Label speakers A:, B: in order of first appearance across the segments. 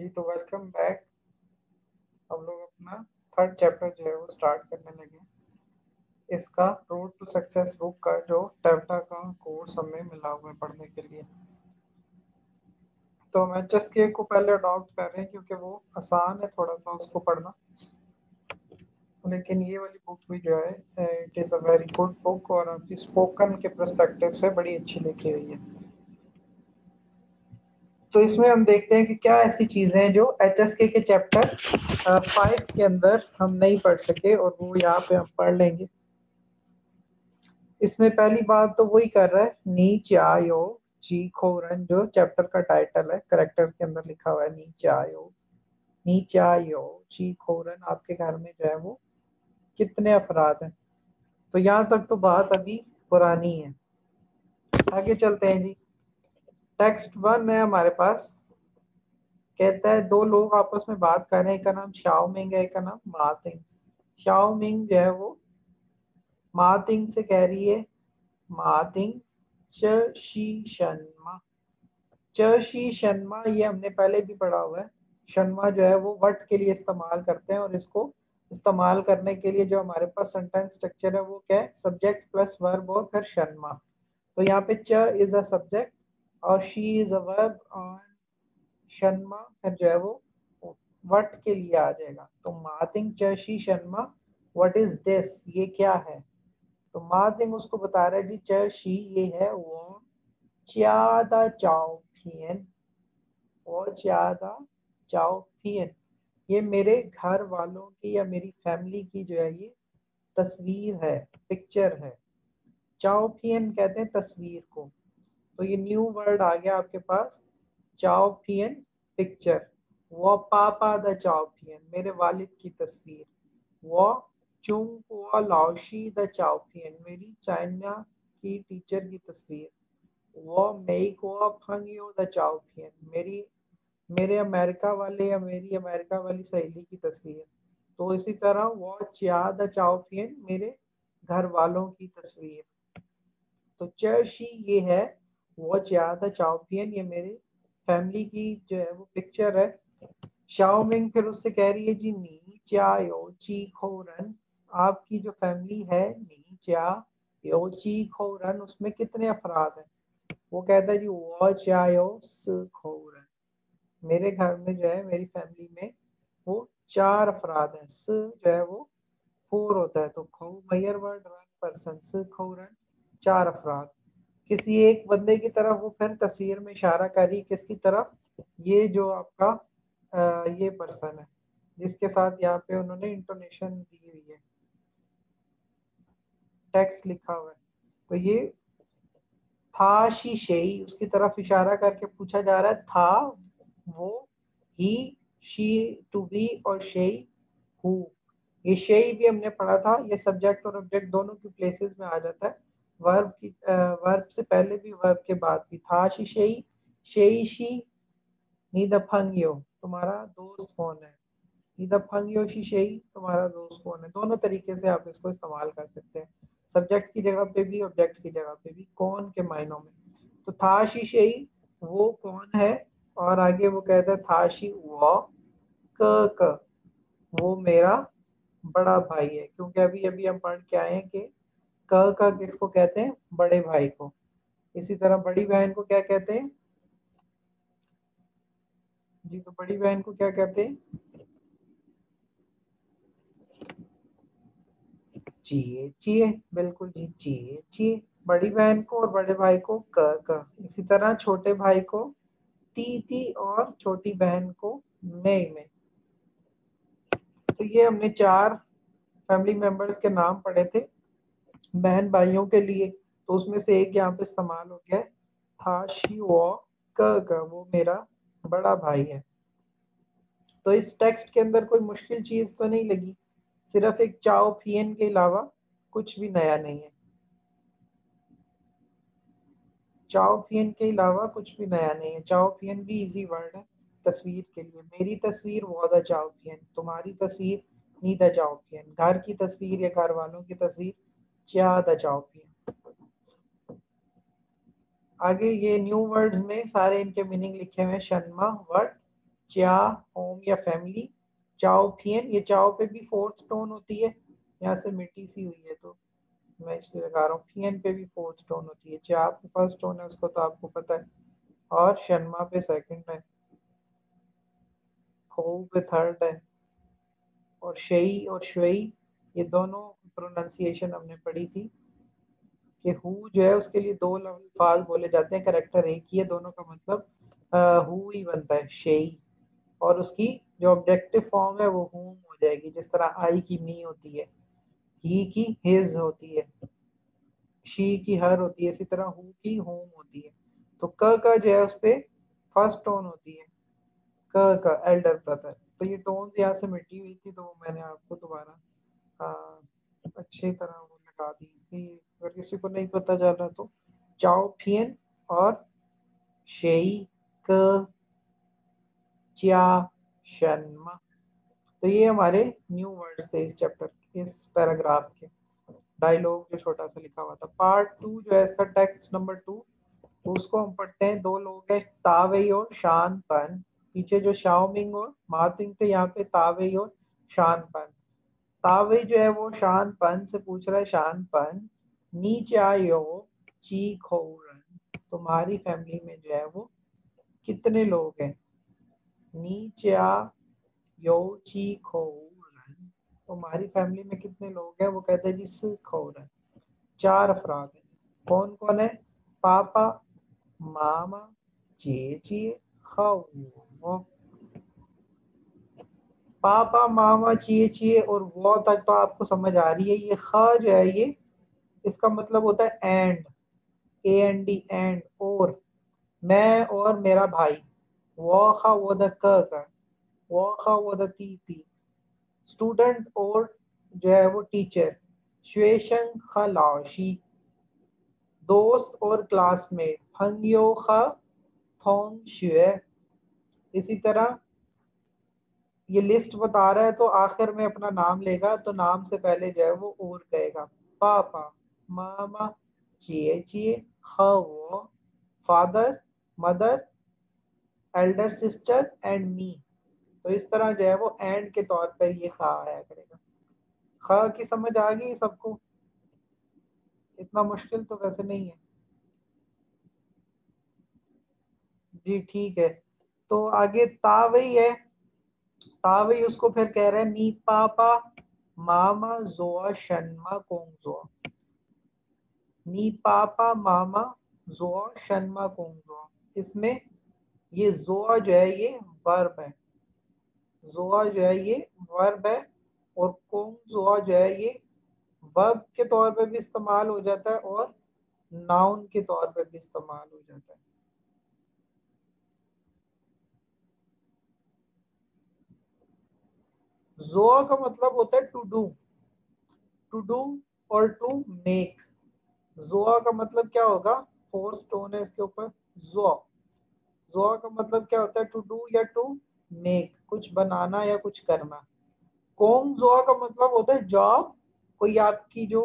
A: जी तो welcome back. हम लोग अपना थर्ड चैप्टर जो है वो स्टार्ट करने लगे। इसका रोड टू सक्सेस बुक का जो टेल्टा का कोर्स हमें मिला हुआ है पढ़ने के लिए, तो हम HSK को पहले अडॉप्ट कर रहे हैं क्योंकि वो आसान है थोड़ा सा उसको पढ़ना। लेकिन ये वाली बुक भी जो है it is a very good book और आपकी स्पोकन के पर्सपेक्टिव से बड़ी अच्छी लिखी हुई है। तो इसमें हम देखते हैं कि क्या ऐसी चीज़ें हैं जो HSK के चैप्टर 5 के अंदर हम नहीं पढ़ सके और वो यहाँ पे हम पढ़ लेंगे। इसमें पहली बात तो वही कर रहा है, नी चायो जी खोरन, जो चैप्टर का टाइटल है करेक्टर के अंदर लिखा हुआ है नी चायो जी खोरन। आपके घर में जो है वो कितने अफराद हैं? तो यहाँ तक तो बात अभी पुरानी है। आगे चलते हैं जी। टेक्स्ट 1 है हमारे पास। कहता है दो लोग आपस में बात कर रहे हैं, एक का नाम शाओमिंग है, एक का नाम मातिंग। शाओमिंग जो है वो मातिंग से कह रही है, मातिंग च शी शन्मा। च शी शन्मा ये हमने पहले भी पढ़ा हुआ है। शन्मा जो है वो वर्ड के लिए इस्तेमाल करते हैं और इसको इस्तेमाल करने के लिए जो हमारे पास सेंटेंस स्ट्रक्चर है वो क्या है, सब्जेक्ट प्लस वर्ब और फिर शन्मा। तो यहाँ पे च इज अ सब्जेक्ट और शी इज अ वर्ब और शन्मा फिर जो है वो वट के लिए आ जाएगा। तो मातिंग च शी शन्मा, व्हाट इज दिस, ये क्या है? तो मातिंग उसको बता रहा है जी, च शी ये है वो च्यादा चाओ फियन, वो च्यादा चाओ फियन, ये मेरे घर वालों की या मेरी फैमिली की जो है ये तस्वीर है, पिक्चर है। चाओ फियन कहते हैं तस्वीर को। तो ये न्यू वर्ड आ गया आपके पास, चाओ फियन पिक्चर। वो पापा द चाओ फियन, मेरे वालिद की तस्वीर। वो चुंग वो लाओशी द चाओ फियन, मेरी चाइना की टीचर की तस्वीर। वो मई को फंगियो द चाओ फियन, मेरी मेरे अमेरिका वाले या मेरी अमेरिका वाली सहेली की तस्वीर। तो इसी तरह वो चिया द चाओ फियन, मेरे घर वालों की तस्वीर। तो चर्शी ये है, वो ज्यादा चाओपियन ये मेरे फैमिली की जो है वो पिक्चर है। शाओमिंग फिर उससे कह रही है जी, नी चायो ची खोरन, आपकी जो फैमिली है नी चा यो ची खोरन, उसमें कितने अफराद हैं? वो कहता है जी, वो चायो स खोरन, मेरे घर में जो है मेरी फैमिली में वो 4 अफराद हैं। स जो है वो 4 होता है, तो खो मैयर वर्ड वन पर्सन, स खोरन 4 अफराद। किसी एक बंदे की तरफ वो फिर तस्वीर में इशारा करी, किसकी तरफ? ये जो आपका ये पर्सन है जिसके साथ यहाँ पे उन्होंने इंटोनेशन दी हुई है, टेक्स्ट लिखा हुआ है। तो ये था शी शेई, उसकी तरफ इशारा करके पूछा जा रहा है, था वो, ही शी टू बी और शेई हु। ये शेई भी हमने पढ़ा था, ये सब्जेक्ट और ऑब्जेक्ट दोनों की प्लेसेस में आ जाता है। वर्ब की वर्ब से पहले भी वर्ब के बाद भी। था शी शेई शी नीदफंग्यो, तुम्हारा दोस्त कौन है? नीदफंग्यो शी शेई, तुम्हारा दोस्त कौन है? दोनों तरीके से आप इसको इस्तेमाल कर सकते हैं, सब्जेक्ट की जगह पे भी ऑब्जेक्ट की जगह पे भी, कौन के मायनों में। तो था शी शेई वो कौन है, और आगे वो कहता है था शी वो क वो मेरा बड़ा भाई है, क्योंकि अभी अभी हम पढ़ के आए हैं कि क का किसको कहते हैं? बड़े भाई को। इसी तरह बड़ी बहन को क्या कहते हैं जी? तो बड़ी बहन को क्या कहते हैं? जिए जिए, बिल्कुल जी, जिए जिए। बड़ी बहन को और बड़े भाई को क। इसी तरह छोटे भाई को ती ती और छोटी बहन को में। तो ये हमने 4 फैमिली मेंबर्स के नाम पढ़े थे बहन भाइयों के लिए। तो उसमें से एक यहाँ पे इस्तेमाल हो गया है, था शी वो क, वो मेरा बड़ा भाई है। तो इस टेक्स्ट के अंदर कोई मुश्किल चीज तो नहीं लगी, सिर्फ एक चाओ फियन के अलावा कुछ भी नया नहीं है। चाओ फियन के अलावा कुछ भी नया नहीं है। चाओ फियन भी इजी वर्ड है तस्वीर के लिए। मेरी तस्वीर वादा चाओ फियन, तुम्हारी तस्वीर नीदा चाओ फियन, घर की तस्वीर या घर वालों की तस्वीर चा चाओ फियन। आगे ये न्यू वर्ड्स में सारे इनके मीनिंग लिखे हुए हैं, शन्मा वर्ड च्या होम या फैमिली, चाओ फियन, ये चाओ पे भी फोर्थ टोन होती है, यहाँ से मिट्टी सी हुई है तो मैं इसलिए लगा रहा हूँ। फियन पे भी फोर्थ टोन होती है, चा पे फर्स्ट टोन है उसको तो आपको पता है, और शर्मा पे सेकंड है, खो पे थर्ड है, और शई और शुई ये दोनों प्रोनाउंसिएशन हमने पढ़ी थी कि हु जो है उसके लिए दो अल्फाज बोले जाते हैं, करेक्टर एक ही है, दोनों का मतलब हु ही बनता है, शेई, और उसकी जो ऑब्जेक्टिव फॉर्म है वो हुम हो जाएगी, जिस तरह आई की मी होती है, ही की हिज होती है, शी की हर होती है, इसी तरह हु की होम होती है। तो क का जो है उस पे फर्स्ट टोन होती है, क का एल्डर ब्रदर। तो ये टोन्स यहाँ से मिटी हुई थी तो मैंने आपको दोबारा अच्छी तरह वो लगा दी थी, अगर किसी को नहीं पता चल रहा तो। चाओ फियन और शेई क च्या शन्मा, तो ये हमारे न्यू वर्ड्स थे इस चैप्टर इस पैराग्राफ के। डायलॉग जो छोटा सा लिखा हुआ था। पार्ट 2 जो है इसका, टेक्स्ट नंबर 2, उसको हम पढ़ते हैं। दो लोग हैं, तावेई और शान पन। पीछे जो शाओमिंग और मातिंग थे, यहाँ पे तावेई और शान पन। तावेई जो है वो शान पन से पूछ रहा है, शान पन नीचे आयो ची खोरन, तुम्हारी फैमिली में जो है वो कितने लोग हैं। नीचे यो ची खोरन, तुम्हारी फैमिली में कितने लोग हैं, वो कहते हैं जी स खोरन, 4 अफराद हैं। कौन कौन है, पापा, मामा, चेची, खाऊ। पापा मामा चीए और वो तक तो आपको समझ आ रही है। ये ख जो है ये इसका मतलब होता है and, A N D, and, और मैं और मेरा भाई। वो खा वो द क, वो खा वो द ती। स्टूडेंट और जो है वो टीचर, श्वेशंग खा लाओशी। दोस्त और क्लासमेट, हंग्यो खा थोंग शुए। इसी तरह ये लिस्ट बता रहा है तो आखिर में अपना नाम लेगा, तो नाम से पहले जो है वो और कहेगा। पापा, मामा, चिए चिए, वो, father, mother, Elder sister and me. तो इस तरह जो है वो एंड के तौर पर ये खा आया करेगा। ख की समझ आ गई सबको, इतना मुश्किल तो वैसे नहीं है जी, ठीक है। तो आगे तावई है, तावई उसको फिर कह रहे हैं नी पापा मामा जोआ शनमा कोंगजोआ। नी पापा मामा जोआ शनमा कोंगजोआ, इसमें ये जोआ जो है ये वर्ब है, जोआ जो है ये वर्ब है, और कोंगजोआ जो है ये वर्ब के तौर पे भी इस्तेमाल हो जाता है और नाउन के तौर पे भी इस्तेमाल हो जाता है। जोआ का मतलब होता है टू डू और टू मेक। जोआ का मतलब क्या होगा, फोर्थ टोन है इसके ऊपर, जोआ। जोआ का मतलब क्या होता है, टू डू या टू मेक, कुछ बनाना या कुछ करना। कोंग जोआ का मतलब होता है जॉब, कोई आपकी जो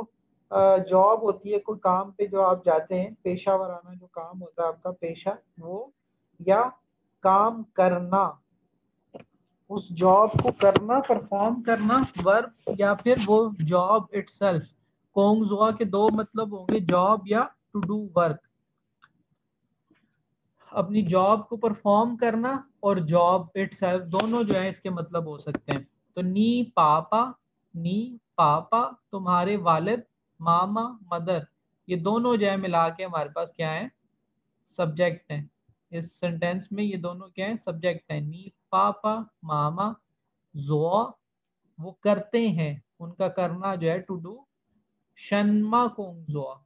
A: जॉब होती है, कोई काम पे जो आप जाते हैं, पेशा वराना जो काम होता है आपका पेशा वो, या काम करना, उस जॉब को करना, परफॉर्म करना, वर्क, या फिर वो जॉब इटसेल्फ। कोंगजुआ के दो मतलब होंगे, जॉब या टू डू वर्क, अपनी जॉब को परफॉर्म करना, और जॉब इटसेल्फ, दोनों जो है इसके मतलब हो सकते हैं। तो नी पापा तुम्हारे वालिद, मामा मदर, ये दोनों जो है मिला के हमारे पास क्या है, सब्जेक्ट हैं। इस सेंटेंस में ये दोनों क्या है, सब्जेक्ट हैं। नी पापा मामा जोआ, वो करते हैं, उनका करना जो है टू डू। शन्मा कोंगजोआ,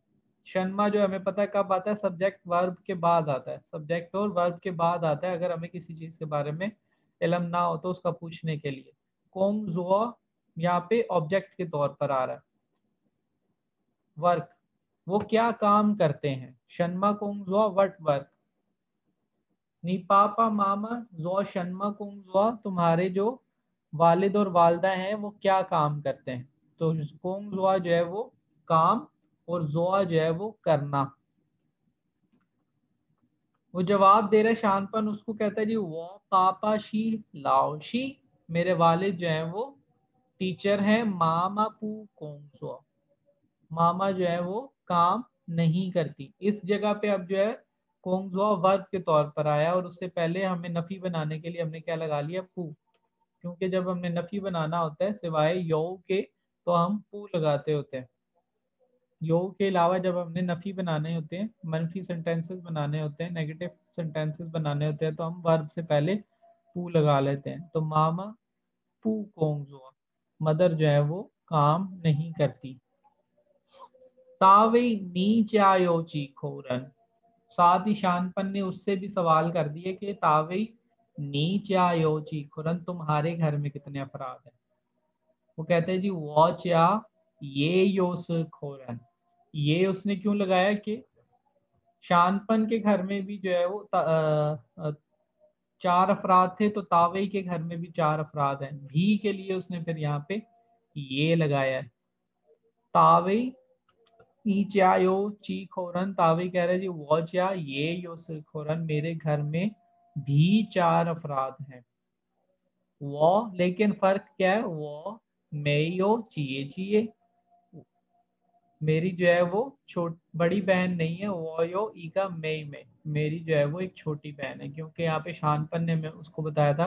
A: शन्मा जो हमें पता है कब आता है, सब्जेक्ट वर्ब के बाद आता है, सब्जेक्ट और वर्ब के बाद आता है, अगर हमें किसी चीज के बारे में इल्म ना हो तो उसका पूछने के लिए। कोंगजोआ यहाँ पे ऑब्जेक्ट के तौर पर आ रहा है। वर्क, वो क्या काम करते हैं। शन्मा कोंगजोआ वट वर्क। नी पापा मामा जो शन्मा कुंग, तुम्हारे जो वालिद और वालदा हैं वो क्या काम करते हैं। तो कुंग जो है वो काम, और जोआ जो है वो करना।
B: वो जवाब दे रहा है शानपन, उसको कहता है जी वो पापा शी लाओ शी, मेरे वालिद जो है वो टीचर हैं, मामा पू कौन, मामा जो है वो काम नहीं करती। इस जगह पे अब जो है कोंगजुआ वर्ब के तौर पर आया, और उससे पहले हमें नफी बनाने के लिए हमने क्या लगा लिया, पू। क्योंकि जब हमने नफी बनाना होता है सिवाय यो के, तो हम पू लगाते होते हैं। यो के अलावा जब हमने नफी बनाने होते हैं, मनफी सेंटेंसेस बनाने होते हैं, नेगेटिव सेंटेंसेस बनाने होते हैं, तो हम वर्ब से पहले पू लगा लेते हैं। तो मामा पू कोंगजुआ, मदर जो है वो काम नहीं करती। तावे नीचायोची खोरन, साथ ही शानपन ने उससे भी सवाल कर दिए कि तावे नीचायोची खोरन, तुम्हारे घर में कितने अफराद हैं। वो कहते हैं जी वॉच या ये योस खोरन, ये उसने क्यों लगाया कि शानपन के घर में भी जो है वो चार अफराद थे, तो तावई के घर में भी चार अफराद हैं। भी के लिए उसने फिर यहाँ पे ये लगाया है। तावई ईचायो ची खोरन, तावे कह रहे जी वॉच या ये यो खोरन, मेरे घर में भी चार अफराद हैं। वो लेकिन फर्क क्या है, वो मेयो चिए चिए, मेरी जो है वो छोट बड़ी बहन नहीं है, वो यो ई का मई में, मेरी जो है वो एक छोटी बहन है। क्योंकि यहाँ पे शानपन ने मैं उसको बताया था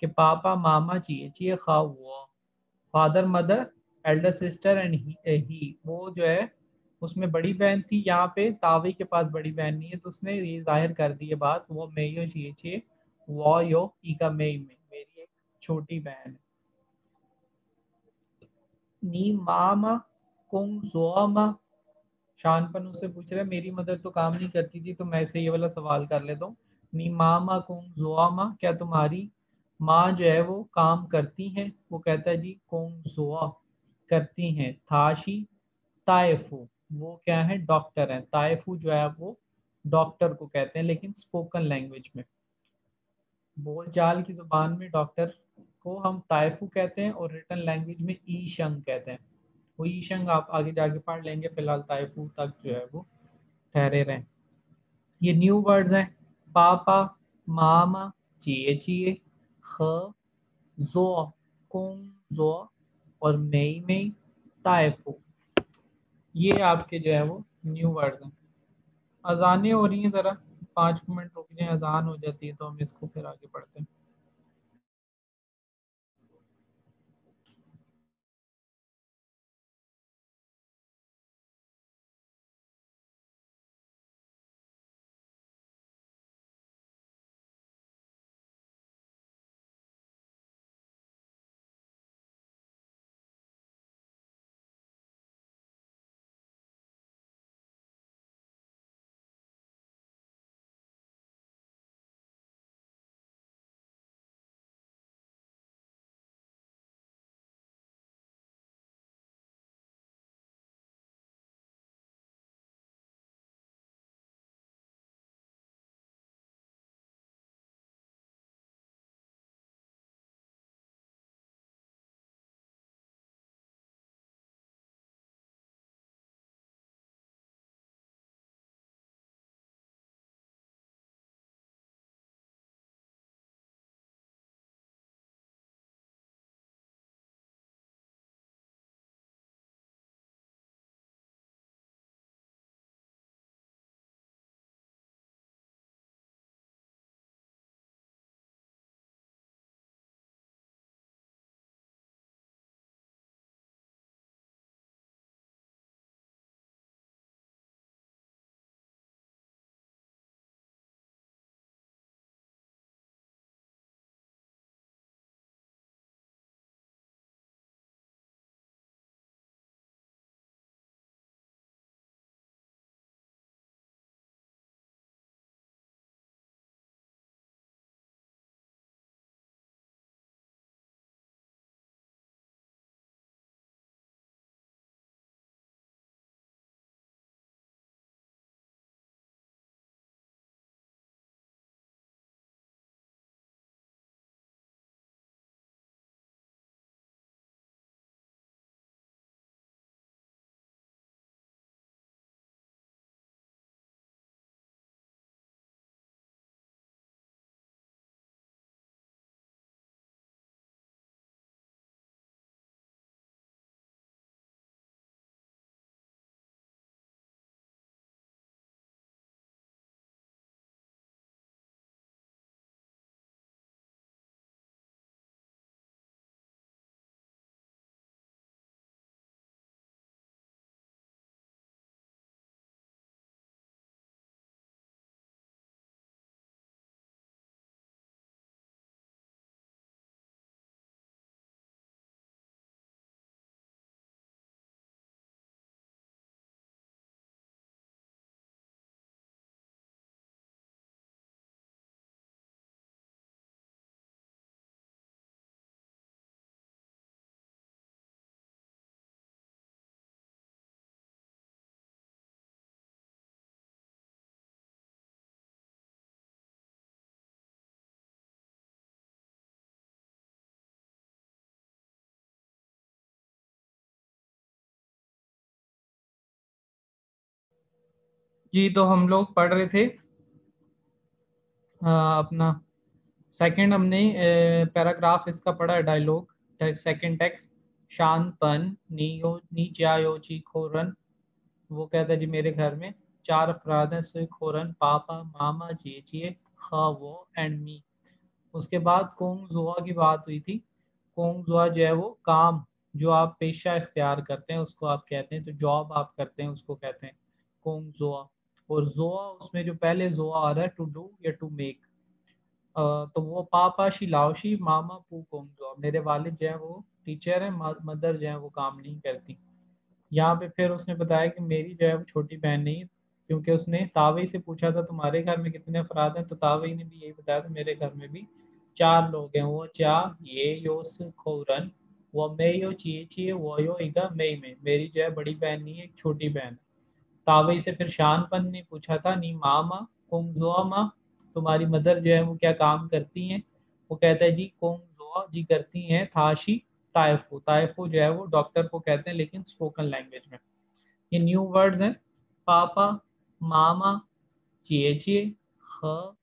B: कि पापा मामा चाहिए चाहिए खा, वो father mother Elder sister and he, वो जो है उसमें बड़ी बहन थी। यहाँ पे तावी के पास बड़ी बहन नहीं है, तो उसने ये जाहिर कर दी है बात, वो मेयो चाहिए चाहिए वो यो ई का मई में, मेरी एक छोटी बहन है। नी मामा कुंग जोमा, शानपन उससे पूछ रहा है मेरी मदर तो काम नहीं करती थी, तो मैं से ये वाला सवाल कर लेता हूँ। नी मामा कुंग जोमा, क्या तुम्हारी माँ जो है वो काम करती हैं। वो कहता है जी कुंग जोआ, करती हैं। थाशी ताइफू, वो क्या है, डॉक्टर है। ताइफू जो है वो डॉक्टर को कहते हैं, लेकिन स्पोकन लैंग्वेज में, बोलचाल की जुबान में डॉक्टर को हम ताइफू कहते हैं, और रिटन लैंग्वेज में ईशंग कहते हैं। वो ईशंग आप आगे जाके पढ़ लेंगे, फिलहाल ताइफू तक जो है वो ठहरे रहें। ये न्यू वर्ड्स हैं, पापा, मामा, चिए चिए, ख, जो, कुंग जो, और मई मई, ताइफू, ये आपके जो है वो न्यू वर्ड्स हैं। अजानें हो रही हैं, ज़रा 5 मिनट रुक जाए, अजान हो जाती है तो हम इसको फिर आगे पढ़ते हैं। जी, तो हम लोग पढ़ रहे थे अपना सेकंड, हमने पैराग्राफ इसका पढ़ा, डायलॉग सेकंड टेक्स्ट। शानपन नीयो नी जायो ची खोरन, वो कहता है जी मेरे घर में 4 अफराद हैं, से खोरन पापा मामा चेचिए खा वो एंड मी। उसके बाद कोंग जुआ की बात हुई थी। कोंग जुआ जो है वो काम, जो आप पेशा इख्तियार करते हैं उसको आप कहते हैं, जो जॉब आप करते हैं उसको कहते हैं कोंग जुआ। और जुआ उसमें जो पहले जुआ आ रहा है टू डू या टू मेक। तो वो पापा शिलाओशी मामा पू कोंग जुआ, मेरे वालिद जो है वो टीचर है, मदर जो है वो काम नहीं करती। यहाँ पे फिर उसने बताया कि मेरी जो है वो छोटी बहन नहीं है, क्योंकि उसने तावई से पूछा था तुम्हारे घर में कितने अफराद हैं, तो तावई ने भी यही बताया था मेरे घर में भी 4 लोग हैं। वो चा ये योस खोरन, वो मे यो चिए चिए वो यो इगा मई में, मेरी जो है बड़ी बहन नहीं है, एक छोटी बहन। तावई से फिर शानपन ने पूछा था नी मामा कुंगजुआ माँ, तुम्हारी मदर जो है वो क्या काम करती हैं। वो कहता है जी कुंगजुआ जी करती हैं थाशी ताइफू। ताइफू जो है वो डॉक्टर को कहते हैं, लेकिन स्पोकन लैंग्वेज में। ये न्यू वर्ड्स हैं, पापा मामा चेचे ह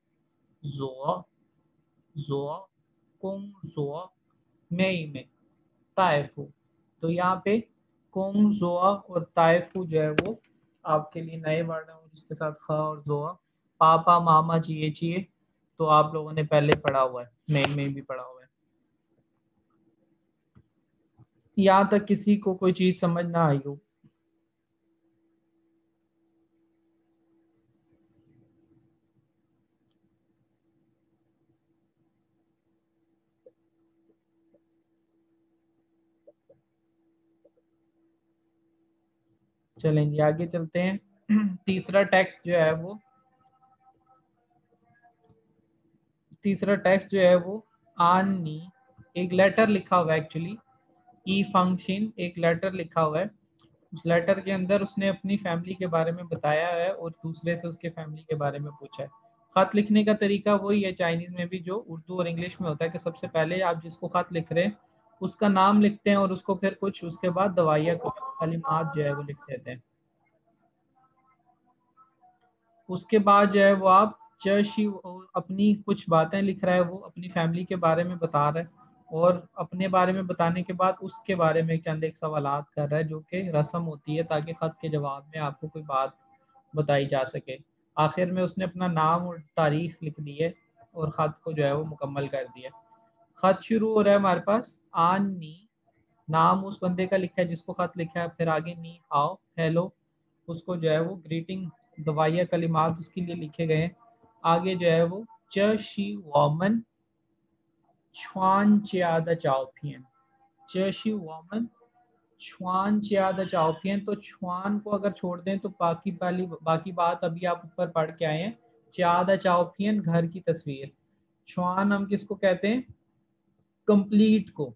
B: जोआ जोआ कुंग जोआ मई में ताइफू। तो यहाँ पे कोंग जोआ और ताइफू जो है वो आपके लिए नए वर्ड हैं, और इसके साथ ख और जोआ। पापा मामा चाहिए चाहिए तो आप लोगों ने पहले पढ़ा हुआ है, मई में भी पढ़ा हुआ है। यहाँ तक किसी को कोई चीज समझ ना आई हो? चलेंगे आगे चलते हैं। तीसरा टेक्स्ट जो है वो आनी, एक लेटर लिखा हुआ है एक्चुअली। ई फंक्शन एक लेटर लिखा हुआ है। उस लेटर के अंदर उसने अपनी फैमिली के बारे में बताया है और दूसरे से उसके फैमिली के बारे में पूछा है। खत लिखने का तरीका वही है चाइनीज में भी जो उर्दू और इंग्लिश में होता है, कि सबसे पहले आप जिसको खत लिख रहे हैं उसका नाम लिखते हैं, और उसको फिर कुछ उसके बाद दवाइयाँ कलिमात जो है वो लिख देते हैं। उसके बाद जो है वो आप जशी अपनी कुछ बातें लिख रहा है, वो अपनी फैमिली के बारे में बता रहा है, और अपने बारे में बताने के बाद उसके बारे में चंद एक सवालात कर रहा है, जो कि रस्म होती है ताकि ख़त के जवाब में आपको कोई बात बताई जा सके। आखिर में उसने अपना नाम और तारीख लिख दी है और ख़त को जो है वो मुकम्मल कर दिया। ख़त शुरू हो रहा है हमारे पास आन नी, नाम उस बंदे का लिखा है जिसको खत लिखा है, फिर आगे नी हाउ हेलो, उसको जो है वो ग्रीटिंग दवाइया कलिमात उसके लिए लिखे गए हैं। आगे जो है वो च शी वॉमन छुआन चियादा चाओपियन, च शी वॉमन छुआन चियादा चाओपियन। तो छुआन को अगर छोड़ दें तो बाकी बात अभी आप ऊपर पढ़ के आए हैं। चियादा चाओपियन घर की तस्वीर। छुआन हम किसको कहते हैं? कंप्लीट को।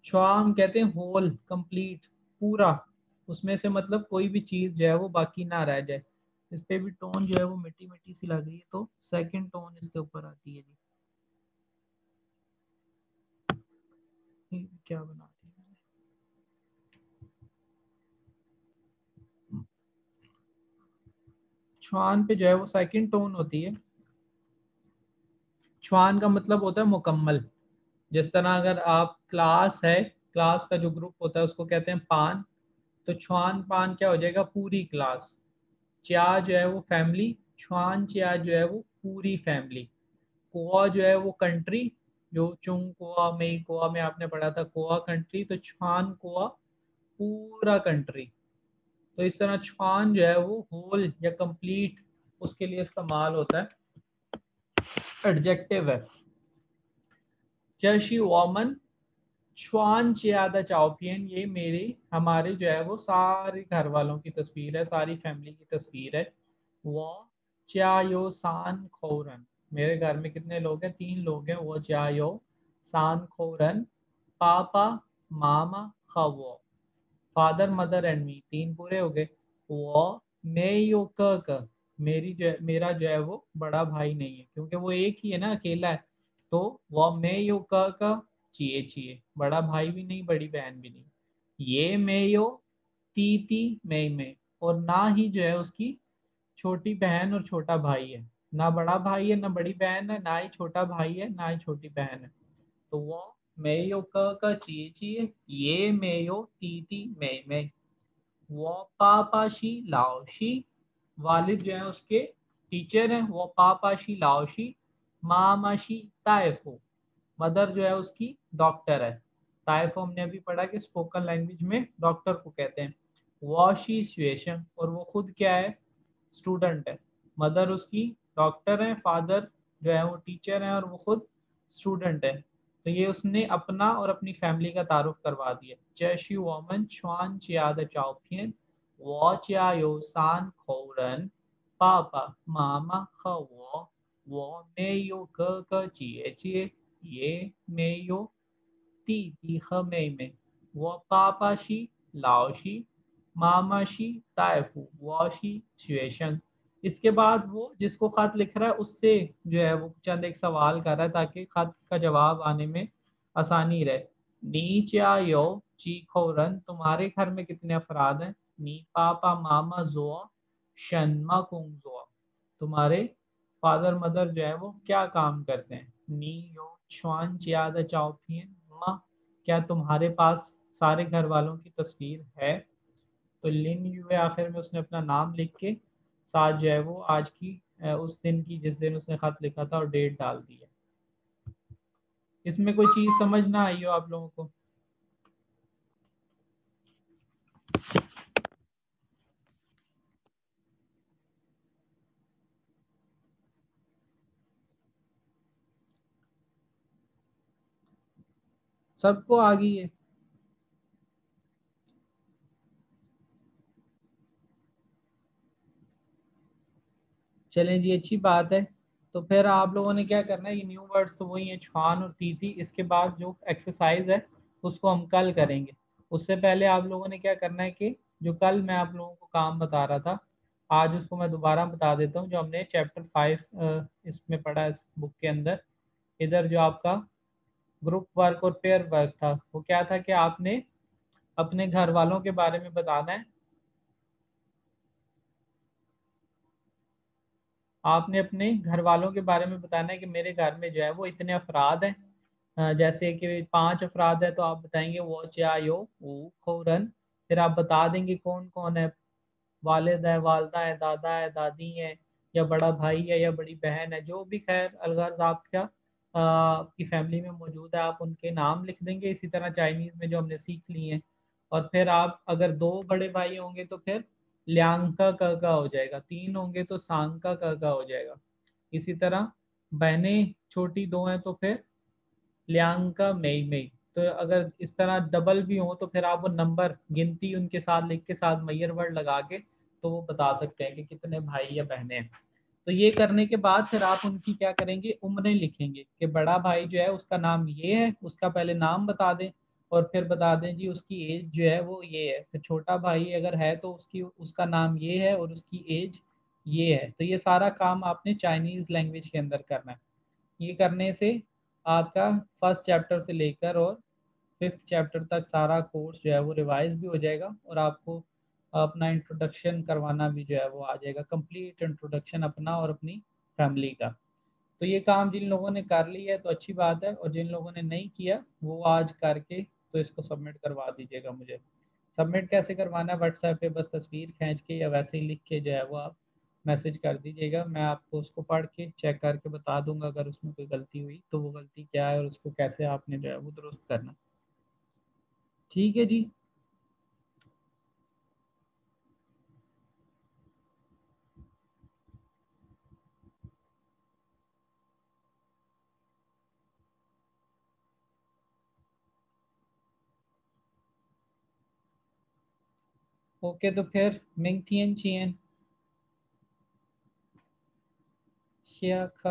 B: श्वाम कहते हैं होल, कंप्लीट, पूरा। उसमें से मतलब कोई भी चीज जो है वो बाकी ना रह जाए। इस पे भी टोन जो है वो मिट्टी मिट्टी सी लग रही है, तो सेकंड टोन इसके ऊपर आती है जी। क्या बना दिया मैंने? छुआन पे जो है वो सेकंड टोन होती है। छुआन का मतलब होता है मुकम्मल। जिस तरह अगर आप क्लास है, क्लास का जो ग्रुप होता है उसको कहते हैं पान, तो छुआन पान क्या हो जाएगा? पूरी क्लास। च्या जो है वो फैमिली, छुआन च्या जो है वो पूरी फैमिली। कोआ जो है वो कंट्री, जो चुंग कोआ मई कोआ में आपने पढ़ा था कोआ कंट्री, तो छुआन कोआ पूरा कंट्री। तो इस तरह छुआन जो है वो होल या कंप्लीट उसके लिए इस्तेमाल होता है, एडजेक्टिव है। जर्शी वॉमन छुआन चियादा चाओपियन, ये मेरी हमारे जो है वो सारे घर वालों की तस्वीर है, सारी फैमिली की तस्वीर है। वो चायो सान खोरन, मेरे घर में कितने लोग हैं? 3 लोग हैं। वो चायो सान खोरन पापा मामा खवो, फादर मदर एंड मी, 3 पूरे हो गए। वो मे यो क, मेरा जो है वो बड़ा भाई नहीं है, क्योंकि वो एक ही है ना, अकेला है। तो वो मे यो क चिए चिए, बड़ा भाई भी नहीं बड़ी बहन भी नहीं। ये मे यो तीती मई में, और ना ही जो है उसकी छोटी बहन और छोटा भाई है, ना बड़ा भाई है ना बड़ी बहन है, ना ही छोटा भाई है ना ही छोटी बहन है। तो वो मेयो क ची ची, ये मेयो ती ती मैं, वो पापाशी लाओशी, वालिद जो है उसके टीचर हैं, वो पापाशी लाओशी, मामाशी ताइफो, मदर जो है उसकी डॉक्टर है। ताइफो हमने अभी पढ़ा कि स्पोकन लैंग्वेज में डॉक्टर को कहते हैं। वॉशी सिचुएशन, और वो खुद क्या है, स्टूडेंट है। मदर उसकी डॉक्टर है, फादर जो है वो टीचर है और वो खुद स्टूडेंट है। तो ये उसने अपना और अपनी फैमिली का तारुफ करवा दिया। चेशी वोमन छुआन चियाद चाओपियन, वो चियायो सान खोरन, पापा मामा वो मे यो क चिए चिए, ये मे यो ती ती ह में, वो पापाशी लाओशी, मामाशी ताइफू, वॉशी सिचुएशन। इसके बाद वो जिसको खत लिख रहा है उससे जो है वो चंद एक सवाल कर रहा है ताकि खत का जवाब आने में आसानी रहे। नीचा यो ची खोरन, तुम्हारे घर में कितने अफराद हैं। नी पापा मामा जोआ शनमा कुंग जोआ, तुम्हारे फादर मदर जो है वो क्या काम करते हैं। नी यो छुआन चियादा चाओपियन माँ, क्या तुम्हारे पास सारे घर वालों की तस्वीर है। तो लिन युए आखिर में उसने अपना नाम लिख के साथ जो है वो आज की उस दिन की जिस दिन उसने खत लिखा था और डेट डाल दी है। इसमें कोई चीज समझ ना आई हो आप लोगों को। सबको आ गई है। चलें जी, अच्छी बात है। तो फिर आप लोगों ने क्या करना है, ये न्यू वर्ड्स तो वही है छुआन और तीथी। इसके बाद जो एक्सरसाइज है उसको हम कल करेंगे। उससे पहले आप लोगों ने क्या करना है कि जो कल मैं आप लोगों को काम बता रहा था, आज उसको मैं दोबारा बता देता हूँ। जो हमने चैप्टर 5 इसमें पढ़ा इस बुक के अंदर, इधर जो आपका ग्रुप वर्क और पेयर वर्क था, वो क्या था कि आपने अपने घर वालों के बारे में बताना है। आपने अपने घर वालों के बारे में बताना है कि मेरे घर में जो है वो इतने अफराद हैं। जैसे कि 5 अफराद है तो आप बताएंगे वो चायो वो खोरन। फिर आप बता देंगे कौन कौन है, वालिद है, वालदा है, दादा है, दादी है, या बड़ा भाई है या बड़ी बहन है, जो भी खैर अलगर्ज आपका आपकी फैमिली में मौजूद है, आप उनके नाम लिख देंगे इसी तरह चाइनीज़ में जो हमने सीख ली हैं। और फिर आप अगर 2 बड़े भाई होंगे तो फिर ल्यांका का हो जाएगा, 3 होंगे तो सांका का हो जाएगा। इसी तरह बहनें छोटी 2 हैं तो फिर ल्यांका मई। तो अगर इस तरह डबल भी हो तो फिर आप वो नंबर गिनती उनके साथ लिख के साथ मैयर वर्ड लगा के तो वो बता सकते हैं कि कितने भाई या बहनें हैं। तो ये करने के बाद फिर आप उनकी क्या करेंगे, उम्रें लिखेंगे कि बड़ा भाई जो है उसका नाम ये है, उसका पहले नाम बता दें और फिर बता दें जी उसकी एज जो है वो ये है। फिर छोटा भाई अगर है तो उसकी उसका नाम ये है और उसकी एज ये है। तो ये सारा काम आपने चाइनीज़ लैंग्वेज के अंदर करना है। ये करने से आपका फर्स्ट चैप्टर से लेकर और 5th चैप्टर तक सारा कोर्स जो है वो रिवाइज भी हो जाएगा और आपको अपना इंट्रोडक्शन करवाना भी जो है वो आ जाएगा, कंप्लीट इंट्रोडक्शन अपना और अपनी फैमिली का। तो ये काम जिन लोगों ने कर लिया है तो अच्छी बात है, और जिन लोगों ने नहीं किया वो आज करके तो इसको सबमिट करवा दीजिएगा मुझे। सबमिट कैसे करवाना है, व्हाट्सएप पे बस तस्वीर खींच के या वैसे ही लिख के जो है वो आप मैसेज कर दीजिएगा। मैं आपको उसको पढ़ के चेक करके बता दूंगा अगर उसमें कोई गलती हुई तो वो गलती क्या है और उसको कैसे आपने जो है वो दुरुस्त करना। ठीक है जी। ओके, तो फिर मिंग थियन चियन शिया ख